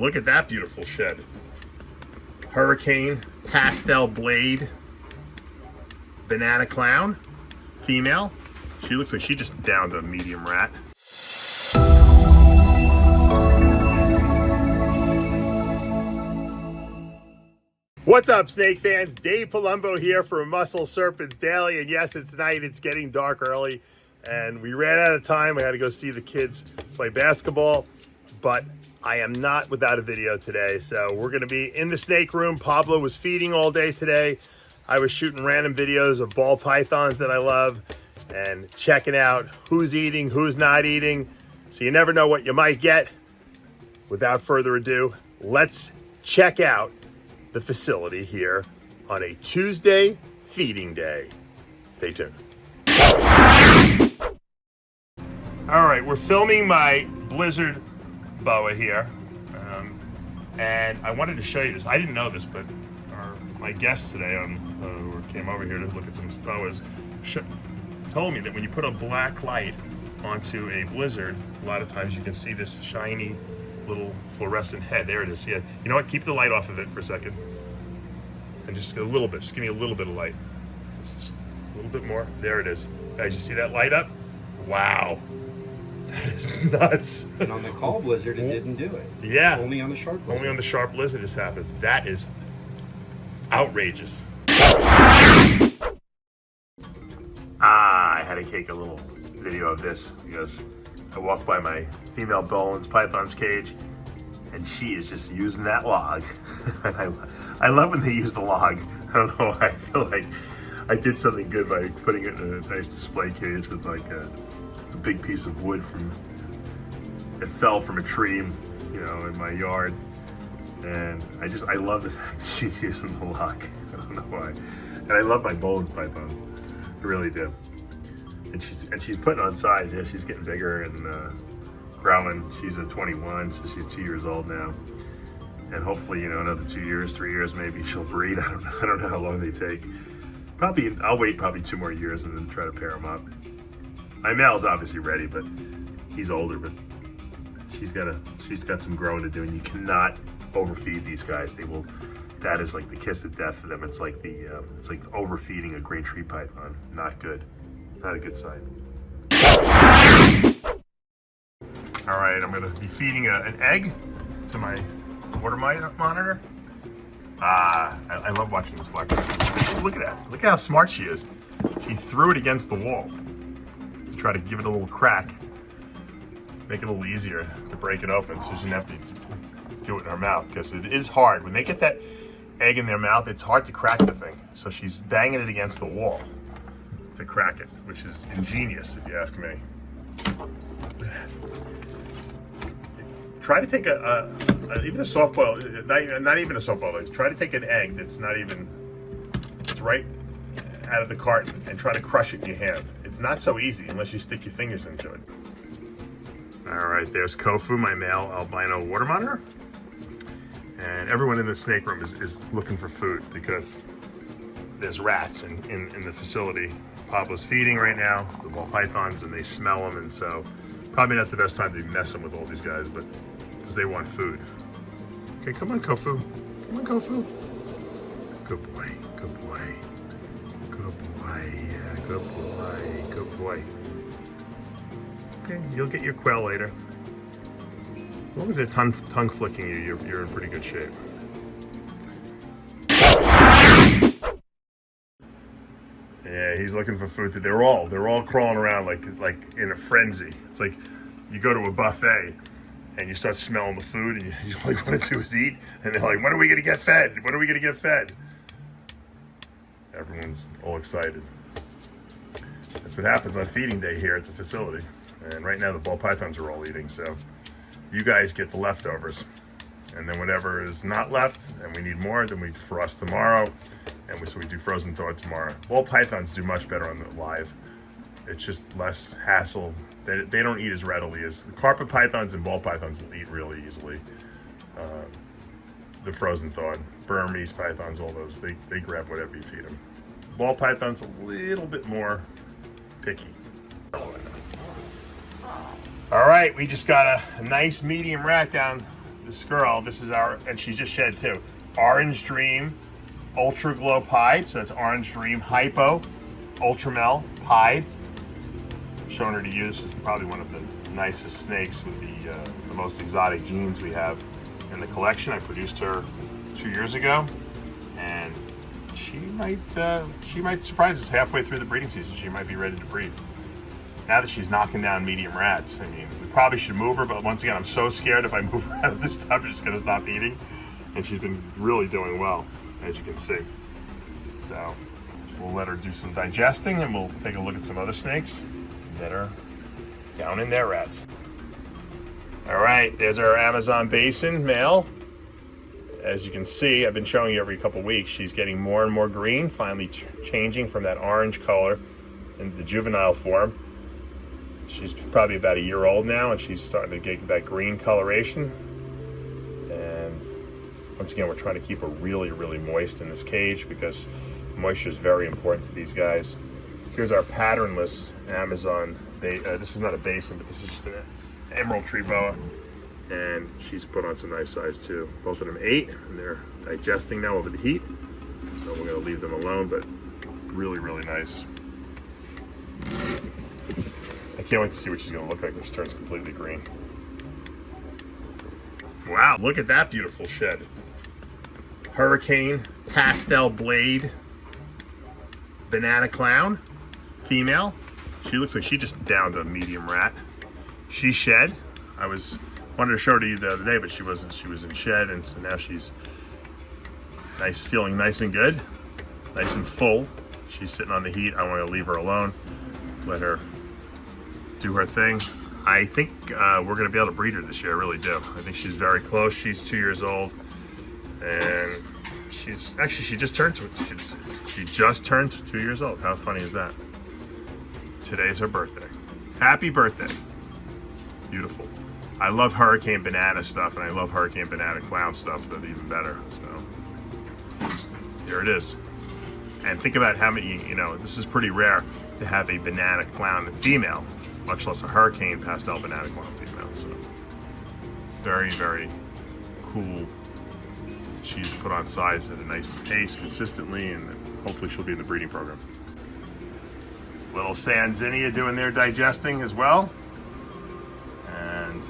Look at that beautiful shed. Hurricane, pastel blade, banana clown, female. She looks like she just downed a medium rat. What's up, snake fans? Dave Palumbo here for Muscle Serpents Daily. And yes, it's night. It's getting dark early. And we ran out of time. We had to go see the kids play basketball. But I am not without a video today. So we're going to be in the snake room. Pablo was feeding all day today. I was shooting random videos of ball pythons that I love and checking out who's eating, who's not eating. So you never know what you might get. Without further ado, let's check out the facility here on a Tuesday feeding day. Stay tuned. All right, we're filming my blizzard boa here. And I wanted to show you this. I didn't know this, but my guest today who came over here to look at some boas told me that when you put a black light onto a blizzard, a lot of times you can see this shiny little fluorescent head. There it is. Yeah. You know what? Keep the light off of it for a second. And just a little bit. Just give me a little bit of light. Just a little bit more. There it is. Guys, you see that light up? Wow. That is nuts. And on the call blizzard, it didn't do it. Yeah. Only on the sharp blizzard. Only on the sharp blizzard this happens. That is outrageous. I had to take a little video of this because I walked by my female Bowen's python's cage and she is just using that log. And I love when they use the log. I don't know why. I feel like I did something good by putting it in a nice display cage with like a big piece of wood it fell from a tree, you know, in my yard. And I love the fact that she's using the log. I don't know why. And I love my Bowen's pythons. I really do. And she's putting on size. Yeah, she's getting bigger and growing. She's a 21, so she's 2 years old now. And hopefully, you know, another 2 years, 3 years, maybe she'll breed. I don't know how long they take. Probably, I'll wait probably 2 more years and then try to pair them up. My male's obviously ready, but he's older. But she's got some growing to do, and you cannot overfeed these guys. That is like the kiss of death for them. It's like overfeeding a great tree python. Not good. Not a good sign. All right, I'm gonna be feeding an egg to my water monitor. I love watching this black. Look at that. Look at how smart she is. She threw it against the wall to try to give it a little crack. Make it a little easier to break it open so she doesn't have to do it in her mouth, because it is hard. When they get that egg in their mouth, it's hard to crack the thing. So she's banging it against the wall to crack it, which is ingenious if you ask me. Try to take even a soft boil, not even a soft boil, try to take an egg it's right out of the carton and try to crush it in your hand. It's not so easy unless you stick your fingers into it. All right, there's Kofu, my male albino water monitor. And everyone in the snake room is looking for food because there's rats in the facility. Pablo's feeding right now, the ball pythons, and they smell them, and so probably not the best time to be messing with all these guys, but because they want food. Okay, come on, Kofu. Come on, Kofu. Good boy, good boy. Good boy, yeah, good boy, good boy. Okay, you'll get your quail later. As long as they're tongue flicking you, you're in pretty good shape. Yeah, he's looking for food. They're all crawling around like in a frenzy. It's like you go to a buffet and you start smelling the food and you all you want to do is eat, and they're like, when are we gonna get fed? When are we gonna get fed? Everyone's all excited. That's what happens on feeding day here at the facility. And right now the ball pythons are all eating, so you guys get the leftovers. And then whatever is not left and we need more, then we frost tomorrow. And so we do frozen thawed tomorrow. Ball pythons do much better on the live. It's just less hassle. They don't eat as readily as the carpet pythons and ball pythons will eat really easily. The frozen thawed, Burmese pythons, all those, they grab whatever you feed them. Ball pythons a little bit more picky. All right, we just got a nice medium rat down this girl, this is our, and she just shed too. Orange Dream Ultra Glow Pied. So that's Orange Dream Hypo Ultramel Pied. Showing her to use. This is probably one of the nicest snakes with the most exotic genes we have in the collection. I produced her 2 years ago, and she might surprise us halfway through the breeding season. She might be ready to breed. Now that she's knocking down medium rats, I mean, we probably should move her, but once again, I'm so scared if I move her out of this stuff, she's gonna stop eating. And she's been really doing well, as you can see. So we'll let her do some digesting, and we'll take a look at some other snakes that are down in their rats. All right, there's our Amazon basin male. As you can see, I've been showing you every couple weeks, she's getting more and more green, finally changing from that orange color in the juvenile form. She's probably about a year old now, and she's starting to get that green coloration. And once again, we're trying to keep her really, really moist in this cage because moisture is very important to these guys. Here's our patternless Amazon. This is not a basin, but this is just an emerald tree boa. And she's put on some nice size too. Both of them ate, and they're digesting now over the heat. So we're gonna leave them alone, but really, really nice. I can't wait to see what she's gonna look like when she turns completely green. Wow, look at that beautiful shed. Hurricane Pastel Blade Banana Clown, female. She looks like she just downed a medium rat. She shed. I wanted to show her to you the other day, but she wasn't. She was in shed, and so now she's nice, feeling nice and good, nice and full. She's sitting on the heat. I want to leave her alone, let her do her thing. I think we're going to be able to breed her this year. I really do. I think she's very close. She's 2 years old, and she just turned she just turned 2 years old. How funny is that? Today's her birthday. Happy birthday. Beautiful. I love Hurricane Banana stuff, and I love Hurricane Banana Clown stuff. That's even better. So here it is. And think about how many, this is pretty rare to have a Banana Clown female, much less a Hurricane Pastel Banana Clown female. So very, very cool. She's put on size at a nice pace consistently, and hopefully she'll be in the breeding program. Little Sanzinia doing their digesting as well. And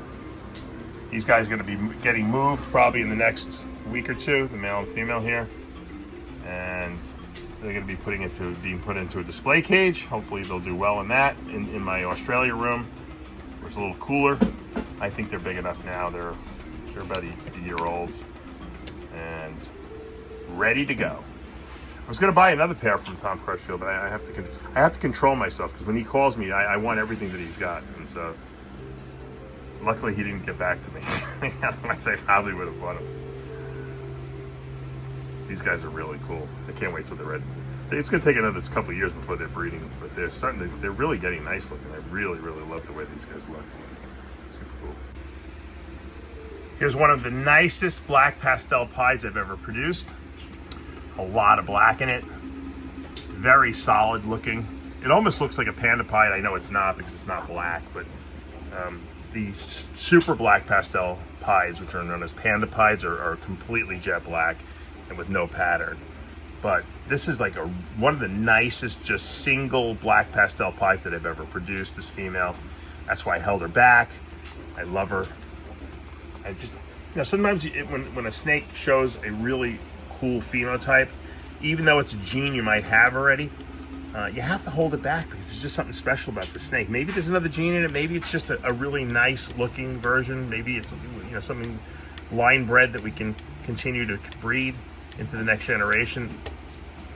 these guys are going to be getting moved probably in the next week or two, the male and female here. And they're going to be being put into a display cage. Hopefully they'll do well in that, in my Australia room, where it's a little cooler. I think they're big enough now. They're about a year old and ready to go. I was going to buy another pair from Tom Crutchfield, but I have to control myself, because when he calls me, I want everything that he's got. And so luckily he didn't get back to me. Otherwise I probably would have bought them. These guys are really cool. I can't wait till they're ready. It's going to take another couple of years before they're breeding, but they're really getting nice looking. I really, really love the way these guys look. Super cool. Here's one of the nicest black pastel pies I've ever produced. A lot of black in it. Very solid looking. It almost looks like a panda pied. I know it's not because it's not black, but the super black pastel pies, which are known as panda pies, are completely jet black and with no pattern. But this is like one of the nicest just single black pastel pies that I've ever produced, this female. That's why I held her back. I love her. I just, sometimes when a snake shows a really cool phenotype, even though it's a gene you might have already, you have to hold it back because there's just something special about the snake. Maybe there's another gene in it. Maybe it's just a really nice looking version. Maybe it's something line bred that we can continue to breed into the next generation.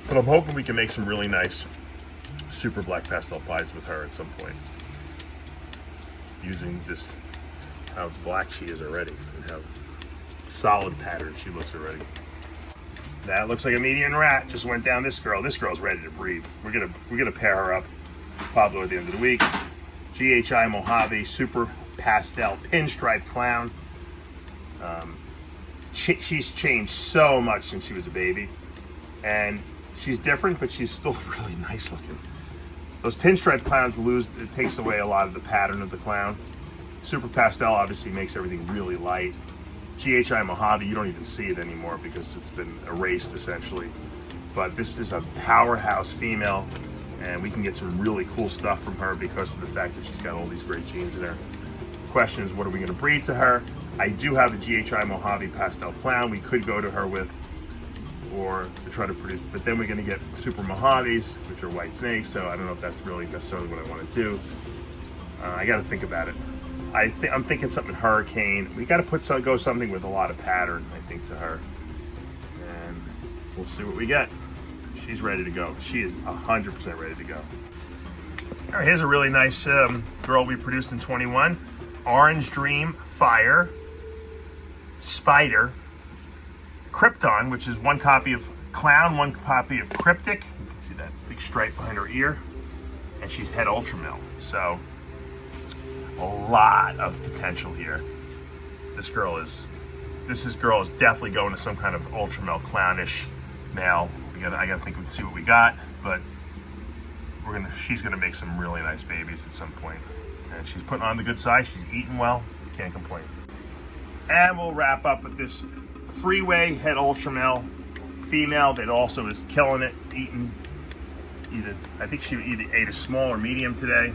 But I'm hoping we can make some really nice super black pastel pies with her at some point, using this, how black she is already and how solid pattern she looks already. That looks like a median rat. Just went down this girl. This girl's ready to breed. We're gonna pair her up probably at the end of the week. GHI Mojave Super Pastel Pinstripe Clown. She's changed so much since she was a baby, and she's different, but she's still really nice looking. Those pinstripe clowns it takes away a lot of the pattern of the clown. Super Pastel obviously makes everything really light, GHI Mojave, you don't even see it anymore because it's been erased essentially. But this is a powerhouse female, and we can get some really cool stuff from her because of the fact that she's got all these great genes in her. The question is, what are we going to breed to her? I do have a GHI Mojave pastel clown we could go to her with, or to try to produce, but then we're going to get super Mojaves, which are white snakes, so I don't know if that's really necessarily what I want to do. I got to think about it. I'm thinking something hurricane. We got to go something with a lot of pattern, I think, to her, and we'll see what we get. She's ready to go. She is 100% ready to go. All right, here's a really nice girl we produced in 21. Orange Dream Fire Spider Krypton, which is one copy of Clown, one copy of Cryptic. You can see that big stripe behind her ear. And she's het ultra male. So a lot of potential here. This girl is definitely going to some kind of ultra male clownish male. I gotta think we'd see what we got, but she's gonna make some really nice babies at some point. And she's putting on the good side. She's eating well. Can't complain. And we'll wrap up with this Freeway het ultra male female that also is killing it, eating I think she either ate a small or medium today.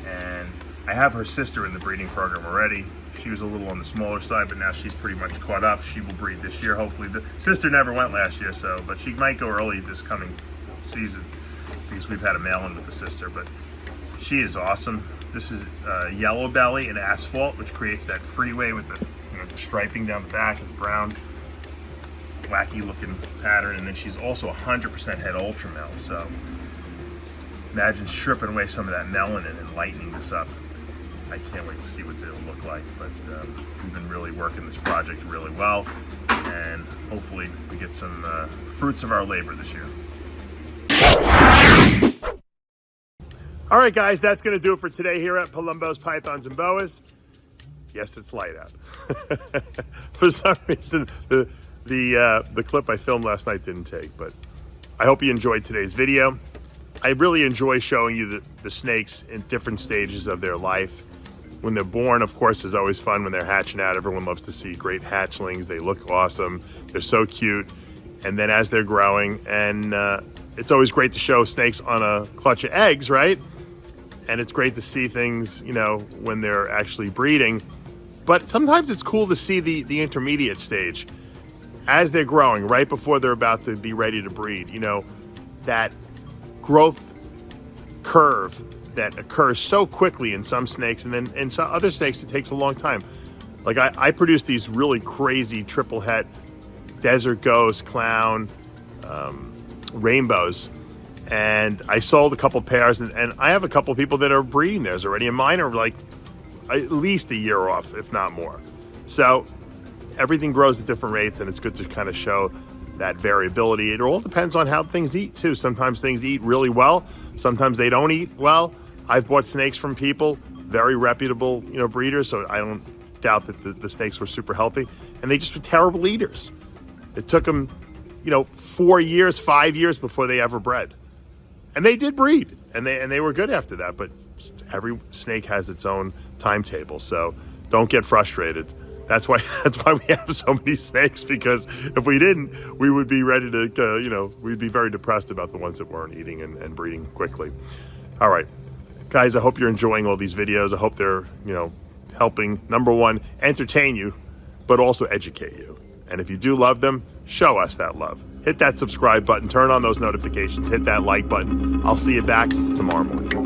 And I have her sister in the breeding program already. She was a little on the smaller side, but now she's pretty much caught up. She will breed this year, hopefully. The sister never went last year, but she might go early this coming season because we've had a male in with the sister, but she is awesome. This is yellow belly and asphalt, which creates that freeway with the striping down the back and the brown wacky looking pattern. And then she's also 100% het ultra male, so imagine stripping away some of that melanin and lightening this up. I can't wait to see what it'll look like, but we've been really working this project really well, and hopefully we get some fruits of our labor this year. All right, guys, that's going to do it for today here at Palumbo's Pythons and Boas. Yes, it's light out. For some reason, the clip I filmed last night didn't take, but I hope you enjoyed today's video. I really enjoy showing you the snakes in different stages of their life. When they're born, of course, is always fun. When they're hatching out, everyone loves to see great hatchlings. They look awesome. They're so cute. And then as they're growing, and it's always great to show snakes on a clutch of eggs, right? And it's great to see things, when they're actually breeding. But sometimes it's cool to see the intermediate stage as they're growing, right before they're about to be ready to breed. That growth curve that occurs so quickly in some snakes, and then in some other snakes it takes a long time. Like I produce these really crazy triple het desert ghost, clown, rainbows, and I sold a couple pairs, and I have a couple people that are breeding theirs already, and mine are like at least a year off, if not more. So everything grows at different rates, and it's good to kind of show that variability. It all depends on how things eat too. Sometimes things eat really well, sometimes they don't eat well. I've bought snakes from people, very reputable, breeders, so I don't doubt that the snakes were super healthy, and they just were terrible eaters. It took them, 4 years, 5 years before they ever bred. And they did breed, and they were good after that, but every snake has its own timetable, so don't get frustrated. That's why we have so many snakes, because if we didn't, we would be ready to, we'd be very depressed about the ones that weren't eating and breeding quickly. All right, guys, I hope you're enjoying all these videos. I hope they're, helping, number one, entertain you, but also educate you. And if you do love them, show us that love. Hit that subscribe button, turn on those notifications, hit that like button. I'll see you back tomorrow morning.